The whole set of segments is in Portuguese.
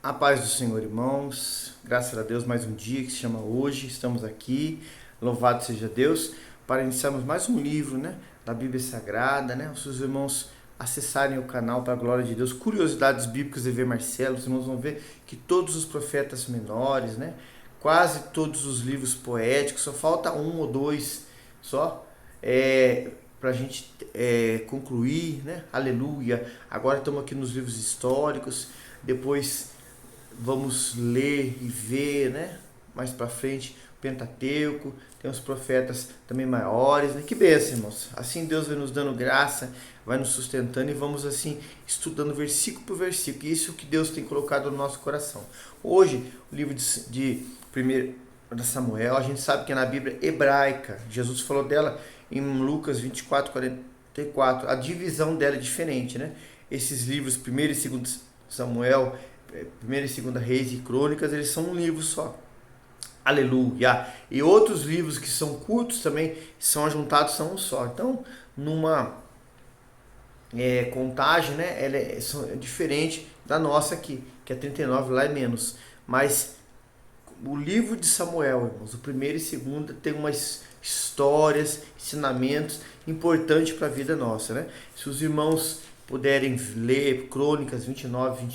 A paz do Senhor, irmãos. Graças a Deus, mais um dia que se chama hoje. Estamos aqui. Louvado seja Deus para iniciarmos mais um livro, da Bíblia Sagrada, Os seus irmãos acessarem o canal para a glória de Deus. Curiosidades bíblicas de ver Marcelo. Os irmãos vão ver que todos os profetas menores, quase todos os livros poéticos, só falta um ou dois só. Para a gente concluir, Aleluia. Agora estamos aqui nos livros históricos. Depois vamos ler e ver, mais para frente, o Pentateuco, tem os profetas também maiores, Que bênção, irmãos. Assim Deus vai nos dando graça, vai nos sustentando e vamos assim estudando versículo por versículo. Isso que Deus tem colocado no nosso coração. Hoje, o livro de 1 Samuel, a gente sabe que é na Bíblia hebraica. Jesus falou dela em Lucas 24:44. A divisão dela é diferente, Esses livros, 1 e 2 Samuel, 1 e 2 Reis e Crônicas, eles são um livro só. Aleluia! E outros livros que são curtos também são ajuntados, são um só. Então, numa contagem, ela é diferente da nossa aqui, que é 39, lá é menos. Mas o livro de Samuel, irmãos, o 1 e 2 tem umas histórias, ensinamentos importantes para a vida nossa, Se os irmãos puderem ler Crônicas 29,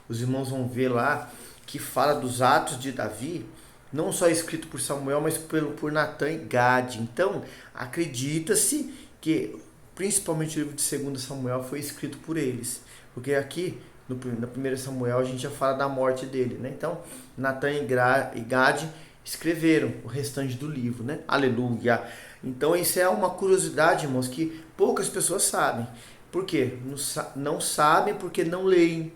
os irmãos vão ver lá que fala dos atos de Davi, não só escrito por Samuel, mas por Natan e Gade. Então, acredita-se que principalmente o livro de 2 Samuel foi escrito por eles, porque aqui na 1 Samuel a gente já fala da morte dele, Então, Natan e Gade escreveram o restante do livro, Aleluia! Então, isso é uma curiosidade, irmãos, que poucas pessoas sabem. Por quê? Não sabem porque não leem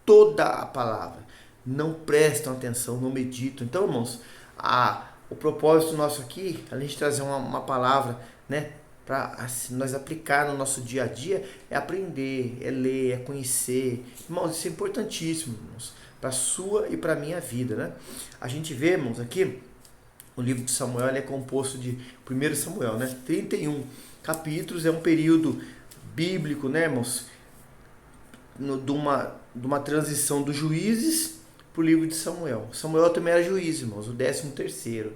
toda a palavra, não prestam atenção, não meditam. Então, irmãos, o propósito nosso aqui, além de trazer uma palavra, para assim, nós aplicar no nosso dia a dia, é aprender, é ler, é conhecer. Irmãos, isso é importantíssimo, irmãos, para a sua e para a minha vida, A gente vê, irmãos, aqui, o livro de Samuel ele é composto de 1 Samuel, 31 capítulos, é um período bíblico, irmãos, de uma transição dos juízes para o livro de Samuel. Samuel também era juiz, irmãos, o 13º.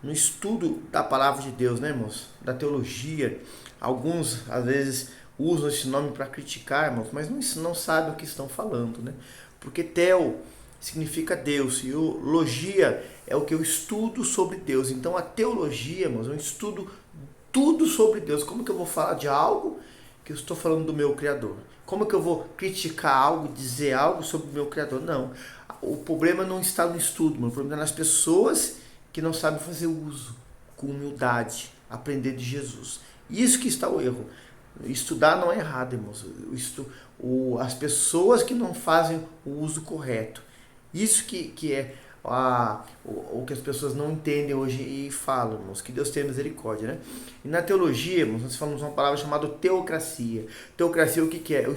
No estudo da palavra de Deus, irmãos, da teologia, alguns às vezes usam esse nome para criticar, irmãos, mas não sabem o que estão falando, Porque Theo significa Deus e logia é o que eu estudo sobre Deus. Então a teologia, irmãos, é um estudo tudo sobre Deus. Como que eu vou falar de algo que eu estou falando do meu Criador? Como que eu vou criticar algo, dizer algo sobre o meu Criador? Não. O problema não está no estudo, o problema é nas pessoas que não sabem fazer uso com humildade, aprender de Jesus. Isso que está o erro. Estudar não é errado, irmãos. As pessoas que não fazem o uso correto. Isso que é o que as pessoas não entendem hoje e falam, irmãos, que Deus tenha misericórdia, E na teologia, irmãos, nós falamos uma palavra chamada teocracia. Teocracia, o que é?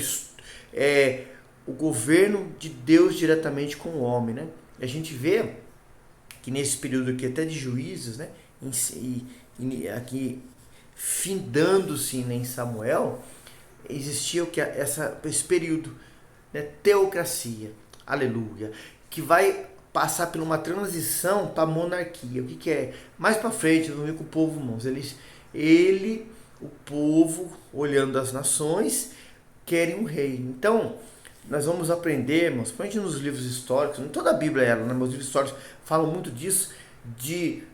É o governo de Deus diretamente com o homem, E a gente vê que nesse período aqui, até de juízes, aqui findando-se em Samuel, existia esse período, teocracia, aleluia, que vai passar por uma transição para a monarquia. O que é? Mais para frente, vamos ver com o povo, irmãos. O povo, olhando as nações, querem um rei. Então, nós vamos aprender, irmãos, principalmente nos livros históricos, em toda a Bíblia, meus livros históricos falam muito disso,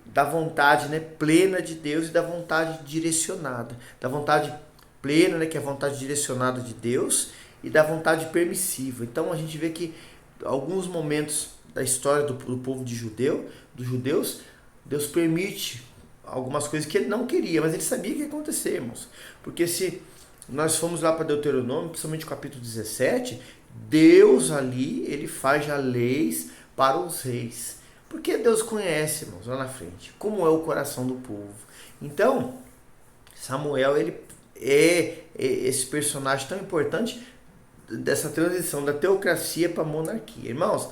da vontade plena de Deus e da vontade direcionada. Da vontade plena, que é a vontade direcionada de Deus, e da vontade permissiva. Então, a gente vê que alguns momentos da história do povo dos judeus, Deus permite algumas coisas que ele não queria, mas ele sabia que ia acontecer, irmãos. Porque se nós formos lá para Deuteronômio, principalmente o capítulo 17, Deus ali, ele faz já leis para os reis. Porque Deus conhece, irmãos, lá na frente, como é o coração do povo. Então, Samuel, ele é esse personagem tão importante dessa transição da teocracia para a monarquia. Irmãos,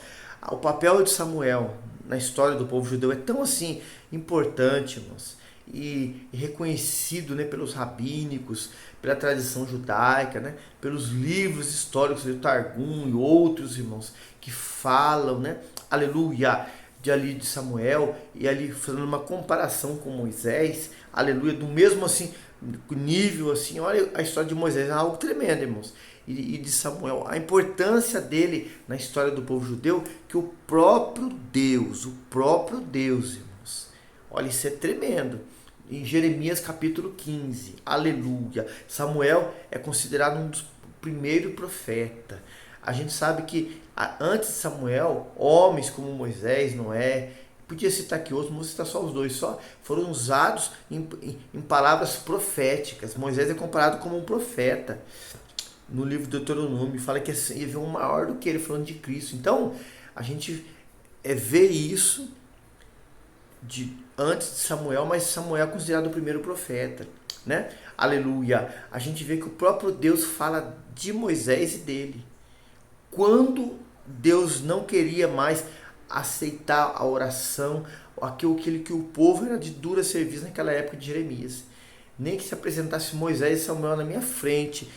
o papel de Samuel na história do povo judeu é tão assim importante, irmãos. e reconhecido, né, pelos rabínicos, pela tradição judaica, né, pelos livros históricos do Targum e outros, irmãos, que falam, né, aleluia, de ali de Samuel, e ali fazendo uma comparação com Moisés, aleluia, do mesmo assim nível, assim, olha a história de Moisés, é algo tremendo, irmãos, e de Samuel, a importância dele na história do povo judeu, que o próprio Deus, irmãos, olha, isso é tremendo. Em Jeremias capítulo 15, aleluia, Samuel é considerado um dos primeiros profetas. A gente sabe que antes de Samuel, homens como Moisés, Noé, podia citar aqui outros, vamos citar só os dois, só foram usados em palavras proféticas. Moisés é comparado como um profeta. No livro do Deuteronômio, fala que havia um maior do que ele, falando de Cristo. Então, a gente vê isso antes de Samuel, mas Samuel é considerado o primeiro profeta, né? Aleluia. A gente vê que o próprio Deus fala de Moisés e dele. Quando Deus não queria mais aceitar a oração, aquilo que o povo era de dura serviço naquela época de Jeremias. Nem que se apresentasse Moisés e Samuel na minha frente,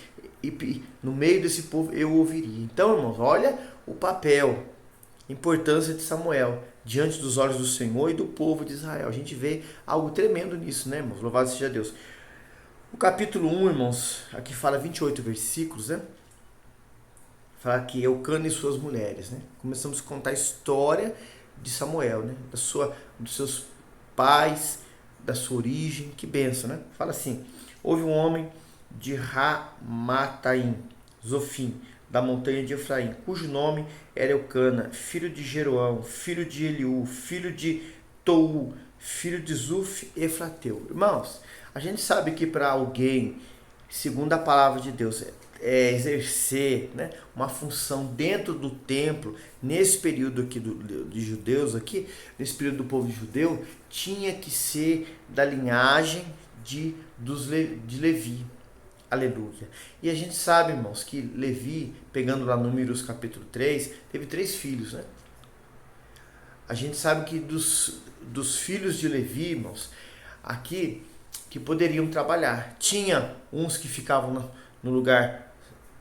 e no meio desse povo eu ouviria. Então, irmãos, olha o papel, importância de Samuel diante dos olhos do Senhor e do povo de Israel. A gente vê algo tremendo nisso, né, irmãos? Louvado seja Deus. O capítulo 1, irmãos, aqui fala 28 versículos, né? Fala que Eucana e suas mulheres, né? Começamos a contar a história de Samuel, né? Dos seus pais, da sua origem, que benção, né? Fala assim: houve um homem de Ramataim, Zofim, da montanha de Efraim, cujo nome era Eucana, filho de Jeroão, filho de Eliú, filho de Tou, filho de Zuf, Efrateu. Irmãos, a gente sabe que para alguém, segundo a palavra de Deus, exercer, né, uma função dentro do templo, nesse período aqui de judeus, nesse período do povo judeu, tinha que ser da linhagem de Levi. Aleluia. E a gente sabe, irmãos, que Levi, pegando lá Números capítulo 3, teve 3 filhos, né? A gente sabe que dos filhos de Levi, irmãos, aqui, que poderiam trabalhar. Tinha uns que ficavam no lugar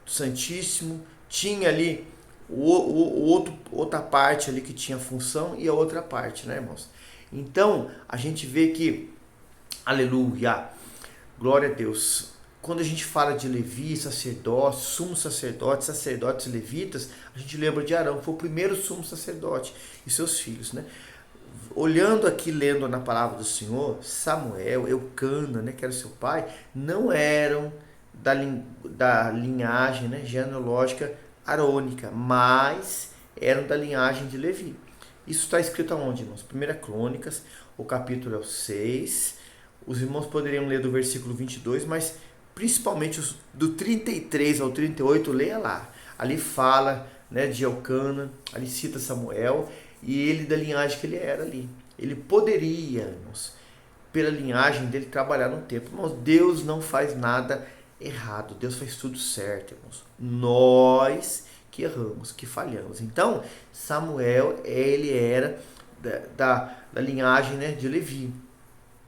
santíssimo, tinha ali outra parte ali que tinha função e a outra parte, né, irmãos? Então, a gente vê que, aleluia, glória a Deus, quando a gente fala de Levi, sacerdote, sumo sacerdote, sacerdotes levitas, a gente lembra de Arão, que foi o primeiro sumo sacerdote e seus filhos, né? Olhando aqui, lendo na palavra do Senhor, Samuel, Eucana, né, que era seu pai, não eram da linhagem, né, genealógica arônica, mas eram da linhagem de Levi. Isso está escrito aonde, irmãos? 1 Crônicas, o capítulo é o 6. Os irmãos poderiam ler do versículo 22, mas principalmente do 33 ao 38, leia lá. Ali fala, né, de Eucana, ali cita Samuel, e ele da linhagem que ele era ali. Ele poderia, irmãos, pela linhagem dele, trabalhar no templo. Irmãos, Deus não faz nada errado, Deus faz tudo certo, irmãos. Nós que erramos, que falhamos. Então, Samuel, ele era da linhagem, né, de Levi,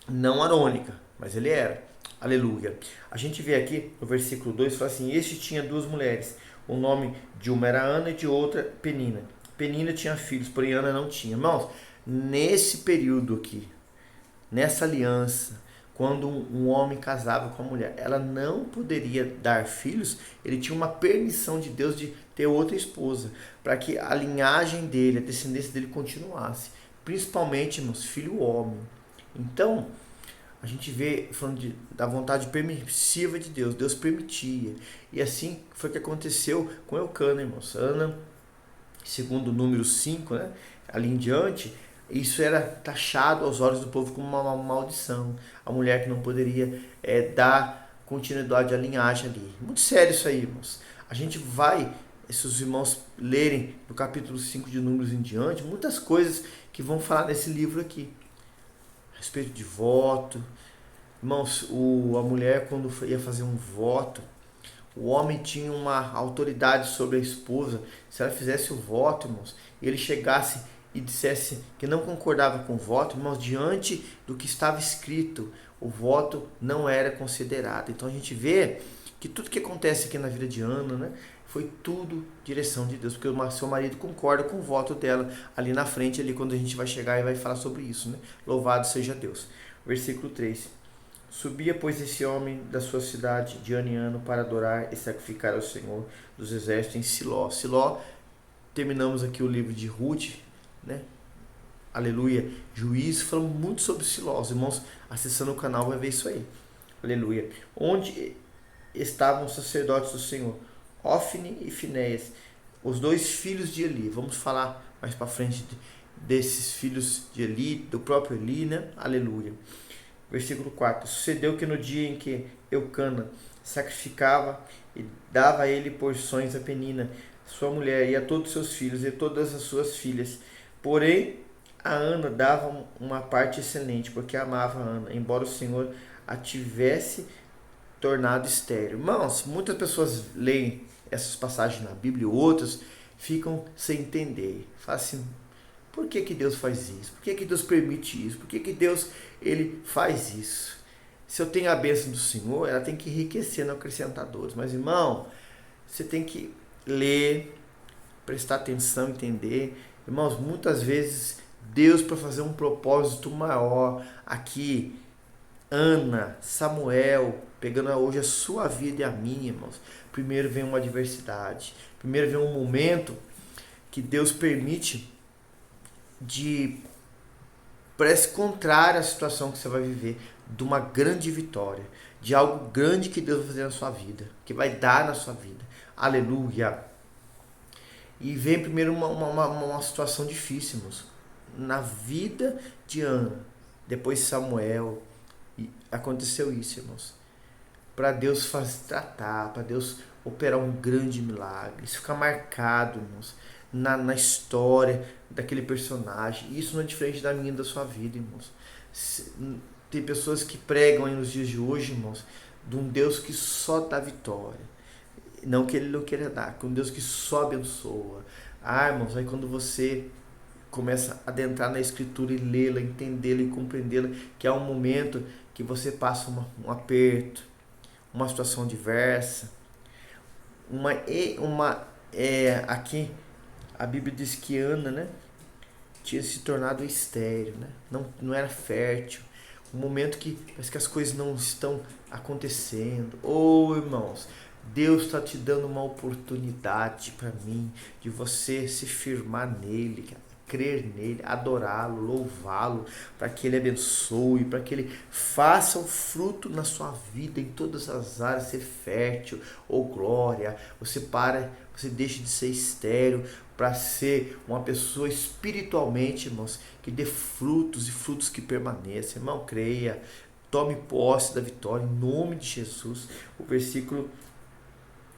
não arônica, mas ele era. Aleluia. A gente vê aqui no versículo 2, fala assim: este tinha 2 mulheres, o nome de uma era Ana e de outra Penina. Penina tinha filhos, porém Ana não tinha. Irmãos, nesse período aqui, nessa aliança, quando um homem casava com a mulher, ela não poderia dar filhos, ele tinha uma permissão de Deus de ter outra esposa, para que a linhagem dele, a descendência dele continuasse. Principalmente, irmãos, filho homem. Então, a gente vê falando da vontade permissiva de Deus. Deus permitia. E assim foi que aconteceu com Eucana, irmãos. Ana, segundo o número 5, né, ali em diante, isso era taxado aos olhos do povo como uma maldição. A mulher que não poderia dar continuidade à linhagem ali. Muito sério isso aí, irmãos. A gente vai, se os irmãos lerem do capítulo 5 de Números em diante, muitas coisas que vão falar nesse livro aqui. A respeito de voto. Irmãos, a mulher, quando ia fazer um voto, o homem tinha uma autoridade sobre a esposa. Se ela fizesse o voto, irmãos, e ele chegasse e dissesse que não concordava com o voto, irmãos, diante do que estava escrito, o voto não era considerado. Então a gente vê que tudo que acontece aqui na vida de Ana, né, foi tudo direção de Deus, porque o seu marido concorda com o voto dela ali na frente, ali quando a gente vai chegar e vai falar sobre isso, né? Louvado seja Deus. Versículo 3. Subia, pois, esse homem da sua cidade de ano em ano para adorar e sacrificar ao Senhor dos exércitos em Siló. Siló, terminamos aqui o livro de Ruth, né? Aleluia. Juízes falando muito sobre Siló. Os irmãos acessando o canal vai ver isso aí. Aleluia. Onde estavam os sacerdotes do Senhor, Ofne e Finéias, os dois filhos de Eli. Vamos falar mais para frente desses filhos de Eli, do próprio Eli, né? Aleluia. Versículo 4. Sucedeu que no dia em que Eucana sacrificava e dava a ele porções a Penina, sua mulher, e a todos seus filhos e todas as suas filhas. Porém, a Ana dava uma parte excelente, porque amava a Ana, embora o Senhor a tivesse tornado estéril. Irmãos, muitas pessoas leem essas passagens na Bíblia, outras ficam sem entender. Falam assim, por que Deus faz isso? Por que Deus permite isso? Por que Deus ele faz isso? Se eu tenho a bênção do Senhor, ela tem que enriquecer, não acrescentar dores. Mas, irmão, você tem que ler, prestar atenção, entender. Irmãos, muitas vezes Deus, para fazer um propósito maior aqui, Ana, Samuel, pegando hoje a sua vida e a minha, irmãos. Primeiro vem uma adversidade. Primeiro vem um momento que Deus permite parece contrário à situação que você vai viver, de uma grande vitória, de algo grande que Deus vai fazer na sua vida, que vai dar na sua vida. Aleluia! E vem primeiro uma situação difícil, irmãos, na vida de Ana, depois Samuel, e aconteceu isso, irmãos. Para Deus tratar, para Deus operar um grande milagre, isso fica marcado, irmãos, na história daquele personagem. Isso não é diferente da minha e da sua vida, irmãos. Tem pessoas que pregam aí nos dias de hoje, irmãos, de um Deus que só dá vitória. Não que ele não queira dar, que um Deus que só abençoa. Irmãos, aí quando você começa a adentrar na Escritura e lê-la, entendê-la e compreendê-la, que é um momento que você passa um aperto, uma situação diversa, aqui a Bíblia diz que Ana, né, tinha se tornado estéril, né? Não era fértil. Um momento que parece que as coisas não estão acontecendo. Irmãos, Deus está te dando uma oportunidade para mim de você se firmar nele, crer nele, adorá-lo, louvá-lo, para que ele abençoe, para que ele faça o fruto na sua vida, em todas as áreas, ser fértil, glória. Você deixa de ser estéril para ser uma pessoa espiritualmente, irmãos, que dê frutos e frutos que permaneçam. Irmão, creia, tome posse da vitória em nome de Jesus. O versículo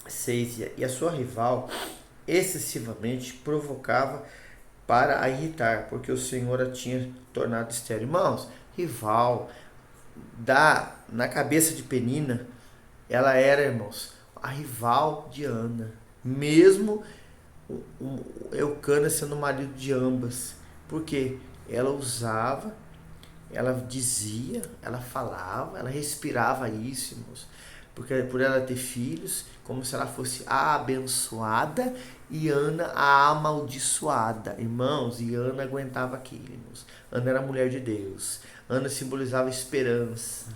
6. E a sua rival excessivamente provocava para a irritar, porque o Senhor a tinha tornado estéril. Irmãos, rival, na cabeça de Penina, ela era, irmãos, a rival de Ana, mesmo Eucana sendo marido de ambas, porque ela usava, ela dizia, ela falava, ela respirava isso, irmãos, porque por ela ter filhos, como se ela fosse a abençoada e Ana a amaldiçoada, irmãos. E Ana aguentava aquilo, irmãos. Ana era mulher de Deus. Ana simbolizava esperança,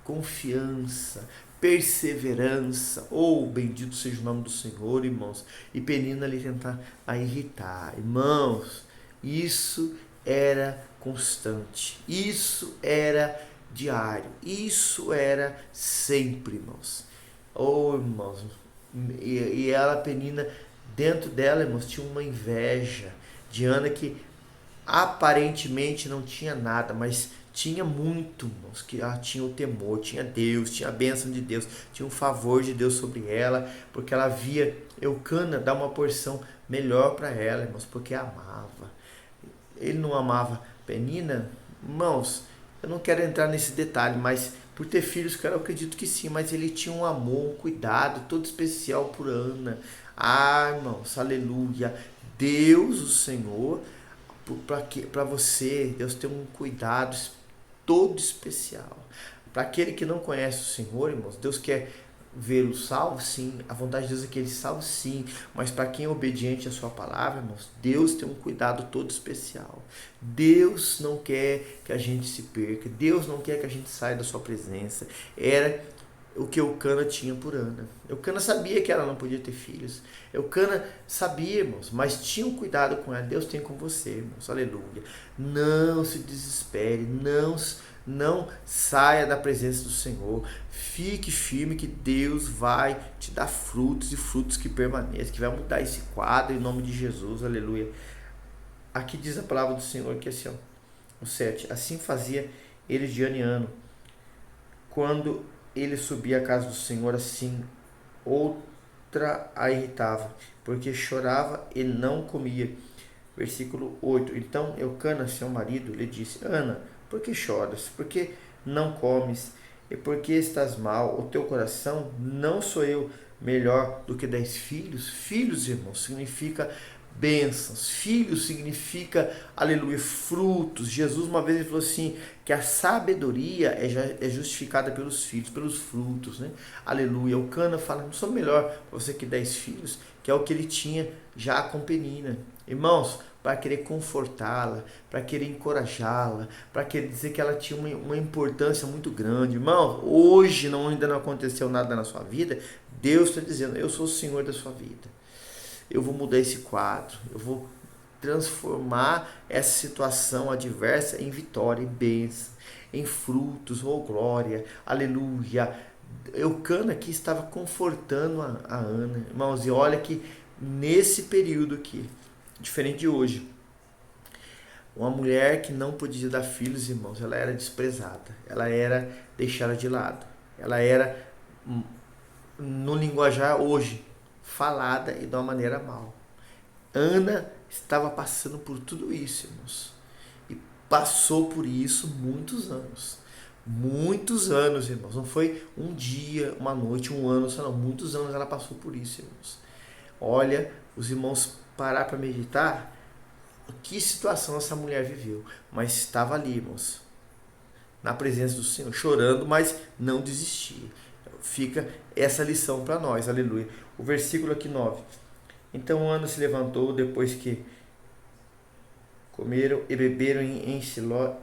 confiança, perseverança. Bendito seja o nome do Senhor, irmãos. E Penina ali tentar a irritar, irmãos. Isso era constante, isso era diário, isso era sempre, irmãos. Irmãos, e ela, Penina, dentro dela, irmãos, tinha uma inveja de Ana, que aparentemente não tinha nada, mas tinha muito, irmãos, que ela tinha o temor, tinha Deus, tinha a bênção de Deus, tinha um favor de Deus sobre ela, porque ela via Eucana dar uma porção melhor para ela, irmãos, porque amava. Ele não amava Penina, irmãos, eu não quero entrar nesse detalhe, mas por ter filhos, cara, eu acredito que sim, mas ele tinha um amor, um cuidado todo especial por Ana. Irmãos, aleluia. Deus, o Senhor, Para você, Deus tem um cuidado todo especial. Para aquele que não conhece o Senhor, irmãos, Deus quer vê-lo salvo, sim. A vontade de Deus é que ele salve, sim. Mas para quem é obediente à sua palavra, irmãos, Deus tem um cuidado todo especial. Deus não quer que a gente se perca. Deus não quer que a gente saia da sua presença. Era o que Eucana tinha por Ana. Eucana sabia que ela não podia ter filhos. Eucana sabia, irmãos, mas tinha um cuidado com ela. Deus tem com você, irmãos. Aleluia. Não se desespere, não saia da presença do Senhor. Fique firme que Deus vai te dar frutos e frutos que permaneçam, que vai mudar esse quadro em nome de Jesus. Aleluia. Aqui diz a palavra do Senhor que assim, ó, o 7. Assim fazia ele de ano em ano. Quando ele subia à casa do Senhor, assim outra a irritava, porque chorava e não comia. Versículo 8. Então Eucana, seu marido, lhe disse: Ana, por que choras? Por que não comes? E por que estás mal? O teu coração, não sou eu melhor do que 10 filhos? Filhos, irmãos, significa bênçãos. Filhos significa, aleluia, frutos. Jesus uma vez ele falou assim, que a sabedoria é justificada pelos filhos, pelos frutos, né? Aleluia. O Cana fala, não sou melhor para você que 10 filhos, que é o que ele tinha já com Penina. Irmãos, para querer confortá-la, para querer encorajá-la, para querer dizer que ela tinha uma importância muito grande. Irmão, hoje ainda não aconteceu nada na sua vida, Deus está dizendo, eu sou o Senhor da sua vida. Eu vou mudar esse quadro, eu vou transformar essa situação adversa em vitória, em bênção, em frutos, oh glória, aleluia. Eucana aqui estava confortando a Ana, irmãos, e olha que nesse período aqui, diferente de hoje, uma mulher que não podia dar filhos, irmãos, ela era desprezada, ela era deixada de lado, ela era, no linguajar hoje, falada e de uma maneira mal. Ana estava passando por tudo isso, irmãos. E passou por isso muitos anos. Muitos anos, irmãos. Não foi um dia, uma noite, um ano, só não. Muitos anos ela passou por isso, irmãos. Olha, os irmãos parar para meditar, que situação essa mulher viveu. Mas estava ali, irmãos, na presença do Senhor, chorando, mas não desistia. Fica essa lição para nós, aleluia. O versículo aqui 9. Então Ana se levantou depois que comeram e beberam em Siló.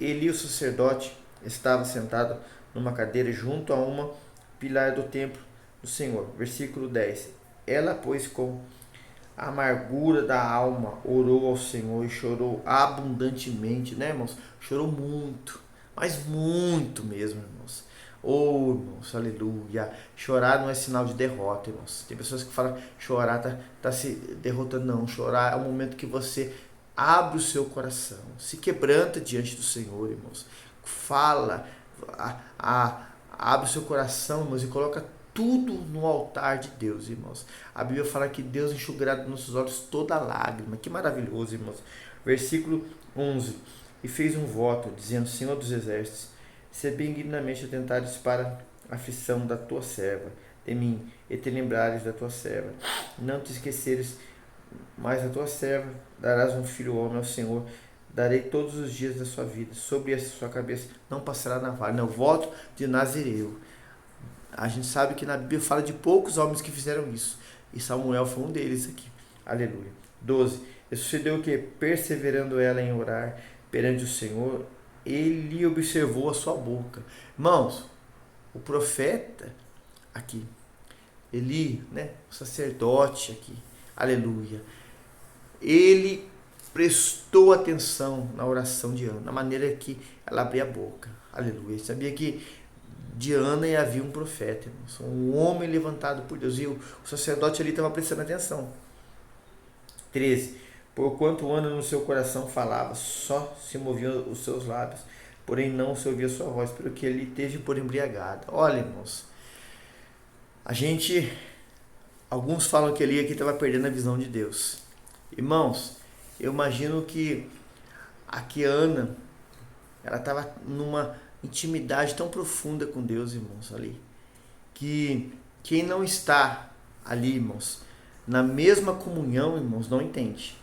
Eli, o sacerdote, estava sentado numa cadeira junto a uma pilar do templo do Senhor. Versículo 10. Ela, pois, com a amargura da alma, orou ao Senhor e chorou abundantemente, né, irmãos? Chorou muito, mas muito mesmo, irmãos. Oh, irmãos, aleluia. Chorar não é sinal de derrota, irmãos. Tem pessoas que falam chorar tá se derrotando. Não, chorar é o momento que você abre o seu coração, se quebranta diante do Senhor, irmãos. Fala, abre o seu coração, irmãos, e coloca tudo no altar de Deus, irmãos. A Bíblia fala que Deus enxugará dos nossos olhos toda lágrima. Que maravilhoso, irmãos. Versículo 11. E fez um voto, dizendo: Senhor dos exércitos, se benignamente atentares para a aflição da tua serva, de mim, e te lembrares da tua serva. Não te esqueceres mais da tua serva, darás um filho homem ao Senhor, darei todos os dias da sua vida, sobre essa sua cabeça não passará navalha. Não, voto de Nazireu. A gente sabe que na Bíblia fala de poucos homens que fizeram isso, e Samuel foi um deles aqui. Aleluia. 12. E sucedeu que, perseverando ela em orar perante o Senhor, ele observou a sua boca. Irmãos, o profeta aqui, Eli, né, o sacerdote aqui, aleluia, ele prestou atenção na oração de Ana, na maneira que ela abria a boca, aleluia. Sabia que de Ana havia um profeta, irmãos, um homem levantado por Deus, e o sacerdote ali estava prestando atenção. 13. Porquanto Ana no seu coração falava, só se moviam os seus lábios, porém não se ouvia sua voz, pelo que ele teve por embriagada. Olha, irmãos, alguns falam que Eli aqui estava perdendo a visão de Deus. Irmãos, eu imagino que aqui Ana, ela estava numa intimidade tão profunda com Deus, irmãos, ali, que quem não está ali, irmãos, na mesma comunhão, irmãos, não entende.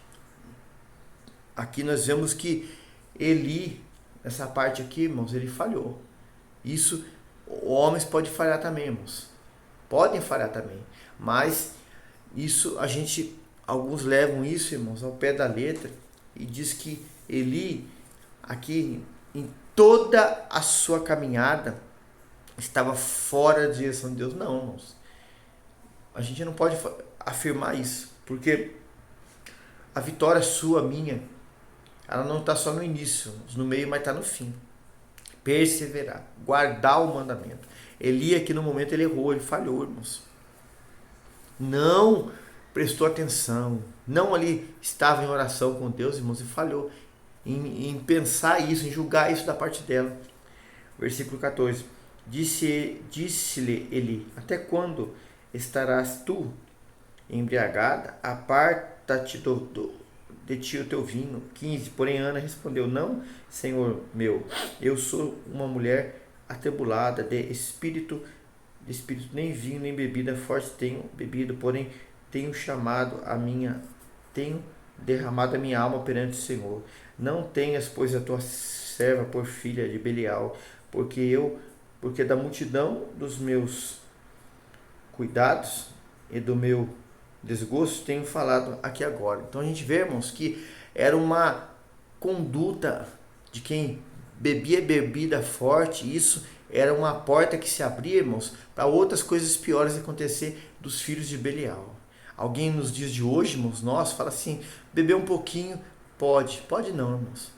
aqui nós vemos que Eli, nessa parte aqui, irmãos, ele falhou. Isso, homens podem falhar também, irmãos. Podem falhar também. Mas isso alguns levam isso, irmãos, ao pé da letra e diz que Eli, aqui, em toda a sua caminhada, estava fora da direção de Deus. Não, irmãos. A gente não pode afirmar isso, porque a vitória sua, minha, ela não está só no início, no meio, mas está no fim. Perseverar, guardar o mandamento. Eli aqui no momento ele errou, ele falhou, irmãos. Não prestou atenção, não ali estava em oração com Deus, irmãos, e falhou em pensar isso, em julgar isso da parte dela. Versículo 14. Disse-lhe Eli: até quando estarás tu embriagada? Aparta-te de ti o teu vinho. 15. Porém Ana respondeu: não, Senhor meu, eu sou uma mulher atribulada de espírito, nem vinho nem bebida forte tenho bebido, porém tenho derramado a minha alma perante o Senhor. Não tenhas, pois, a tua serva por filha de Belial, porque da multidão dos meus cuidados e do meu desgosto tenho falado aqui agora. Então a gente vê, irmãos, que era uma conduta de quem bebia bebida forte. Isso era uma porta que se abria, irmãos, para outras coisas piores acontecer dos filhos de Belial. Alguém nos dias de hoje, irmãos, fala assim: beber um pouquinho, pode não, irmãos.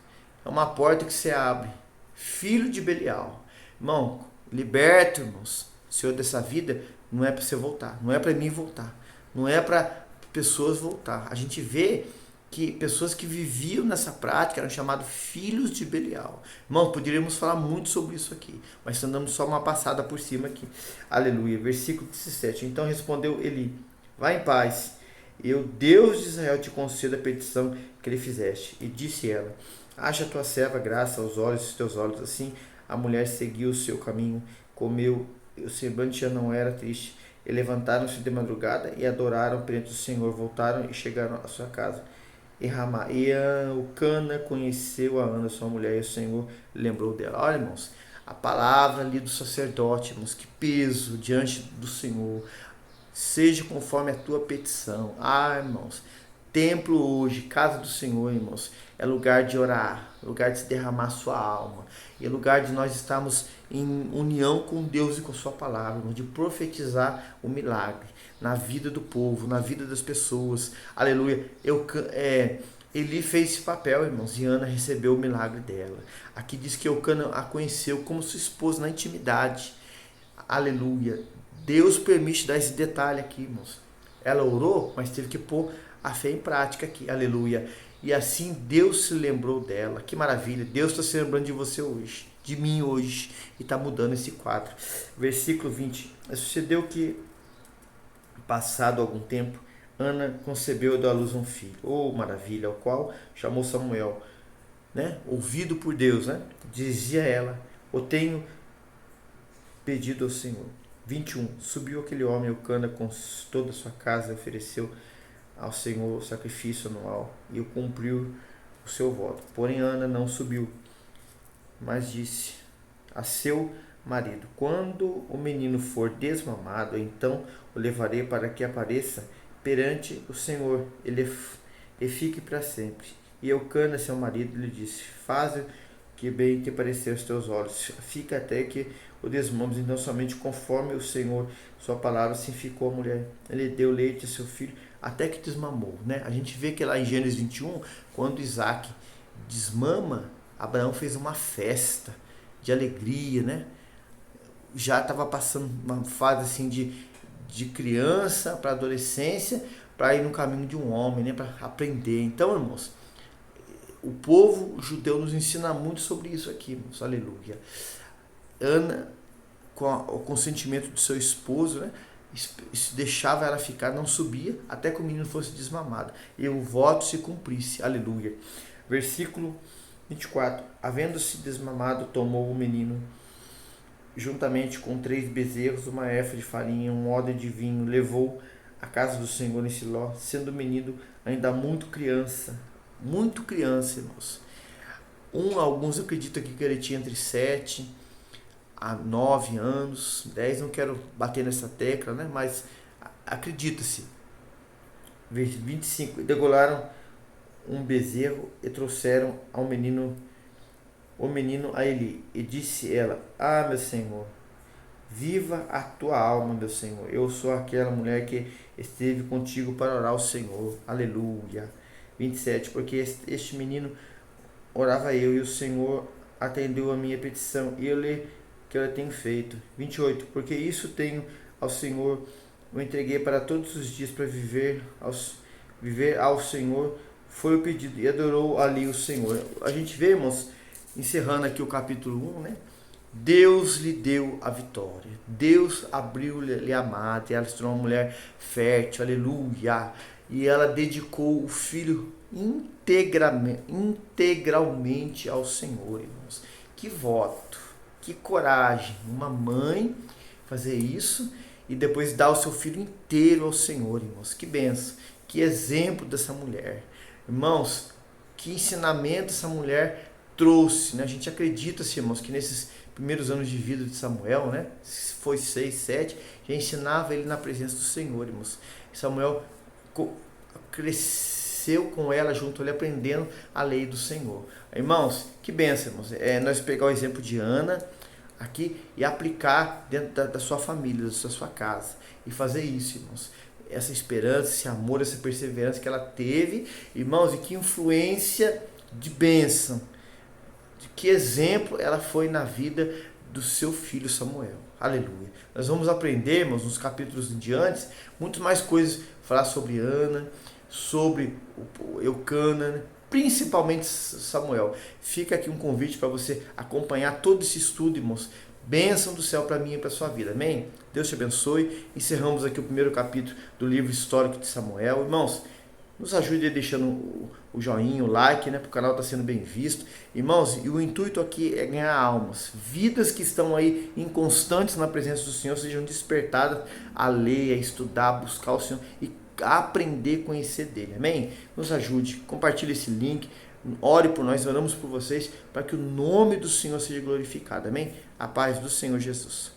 É uma porta que se abre. Filho de Belial. Irmão, liberto, irmãos. Senhor dessa vida, não é para você voltar, não é para mim voltar, não é para pessoas voltar. A gente vê que pessoas que viviam nessa prática eram chamados filhos de Belial. Irmão, poderíamos falar muito sobre isso aqui, mas estamos dando só uma passada por cima aqui. Aleluia. Versículo 17. Então respondeu Eli: vai em paz, eu, Deus de Israel, te concedo a petição que lhe fizeste. E disse ela: acha a tua serva graça aos olhos dos teus olhos. Assim a mulher seguiu o seu caminho, comeu, o semblante já não era triste. E levantaram-se de madrugada e adoraram perante o Senhor. Voltaram e chegaram à sua casa em Ramá. E o Cana conheceu a Ana, sua mulher, e o Senhor lembrou dela. Olha, irmãos, a palavra ali do sacerdote, irmãos, que peso diante do Senhor. Seja conforme a tua petição. Irmãos, templo hoje, casa do Senhor, irmãos, é lugar de orar, lugar de se derramar sua alma, é lugar de nós estarmos em união com Deus e com sua palavra, irmãos, de profetizar o milagre na vida do povo, na vida das pessoas. Aleluia. Eli fez esse papel, irmãos, e Ana recebeu o milagre dela. Aqui diz que Eucana a conheceu como sua esposa na intimidade. Aleluia. Deus permite dar esse detalhe aqui, irmãos. Ela orou, mas teve que pôr a fé em prática aqui. Aleluia. E assim Deus se lembrou dela. Que maravilha. Deus está se lembrando de você hoje, de mim hoje, e está mudando esse quadro. Versículo 20. Sucedeu que, passado algum tempo, Ana concebeu e deu à luz um filho. Oh, maravilha. Ao qual chamou Samuel, né? Ouvido por Deus, né? Dizia ela: eu tenho pedido ao Senhor. 21. Subiu aquele homem, Eucana, com toda a sua casa, e ofereceu ao Senhor o sacrifício anual, e o cumpriu o seu voto. Porém Ana não subiu, mas disse a seu marido: quando o menino for desmamado, então o levarei para que apareça perante o Senhor e fique para sempre. E Eucana, seu marido, lhe disse: faz o que bem te parecer aos teus olhos, fica até que o desmames. Então somente conforme o Senhor, sua palavra, assim ficou a mulher. Ele deu leite a seu filho até que desmamou, né? A gente vê que lá em Gênesis 21, quando Isaac desmama, Abraão fez uma festa de alegria, né? Já estava passando uma fase assim de criança para adolescência, para ir no caminho de um homem, né? Para aprender. Então, irmãos, o povo judeu nos ensina muito sobre isso aqui, irmãos. Aleluia. Ana, com o consentimento do seu esposo, né? Deixava ela ficar, não subia até que o menino fosse desmamado e o voto se cumprisse. Aleluia. Versículo 24. Havendo-se desmamado, tomou o menino juntamente com 3 bezerros, uma efa de farinha, um odre de vinho, levou à casa do Senhor em Siló, sendo o menino ainda muito criança. muito criança, irmãos. Alguns acreditam que ele tinha entre 7 a 9 anos, 10, não quero bater nessa tecla, né? Mas acredita-se. Versículo 25, degolaram um bezerro e trouxeram o menino a Eli. E disse ela: Ah, meu senhor, viva a tua alma, meu senhor. Eu sou aquela mulher que esteve contigo para orar ao Senhor. Aleluia. 27, porque este menino orava eu e o Senhor atendeu a minha petição e que eu lhe tenho feito. 28, porque isso tenho ao Senhor, o entreguei para todos os dias para viver ao Senhor, foi o pedido, e adorou ali o Senhor. A gente vê, irmãos, encerrando aqui o capítulo 1, né? Deus lhe deu a vitória. Deus abriu-lhe a mata e ela se tornou uma mulher fértil, aleluia. E ela dedicou o filho integralmente ao Senhor, irmãos. Que voto, que coragem. Uma mãe fazer isso e depois dar o seu filho inteiro ao Senhor, irmãos. Que benção, que exemplo dessa mulher. Irmãos, que ensinamento essa mulher trouxe, né? A gente acredita, irmãos, que nesses primeiros anos de vida de Samuel, né? Foi 6, 7, já ensinava ele na presença do Senhor, irmãos. Samuel cresceu com ela junto ali, aprendendo a lei do Senhor. Irmãos, que benção, irmãos. Nós pegar o exemplo de Ana aqui e aplicar dentro da sua família, da sua casa. E fazer isso, irmãos. Essa esperança, esse amor, essa perseverança que ela teve, irmãos, e que influência de bênção, de que exemplo ela foi na vida do seu filho Samuel. Aleluia. Nós vamos aprender, irmãos, nos capítulos em diante, muito mais coisas, falar sobre Ana, sobre o Eucana, né? Principalmente Samuel. Fica aqui um convite para você acompanhar todo esse estudo, irmãos. Bênção do céu para mim e para a sua vida. Amém? Deus te abençoe. Encerramos aqui o primeiro capítulo do livro histórico de Samuel. Irmãos, nos ajude deixando o joinha, o like, né? Para o canal estar sendo bem visto. Irmãos, e o intuito aqui é ganhar almas. Vidas que estão aí inconstantes na presença do Senhor sejam despertadas a ler, a estudar, a buscar o Senhor e a aprender a conhecer dele. Amém? Nos ajude. Compartilhe esse link. Ore por nós, oramos por vocês para que o nome do Senhor seja glorificado. Amém? A paz do Senhor Jesus.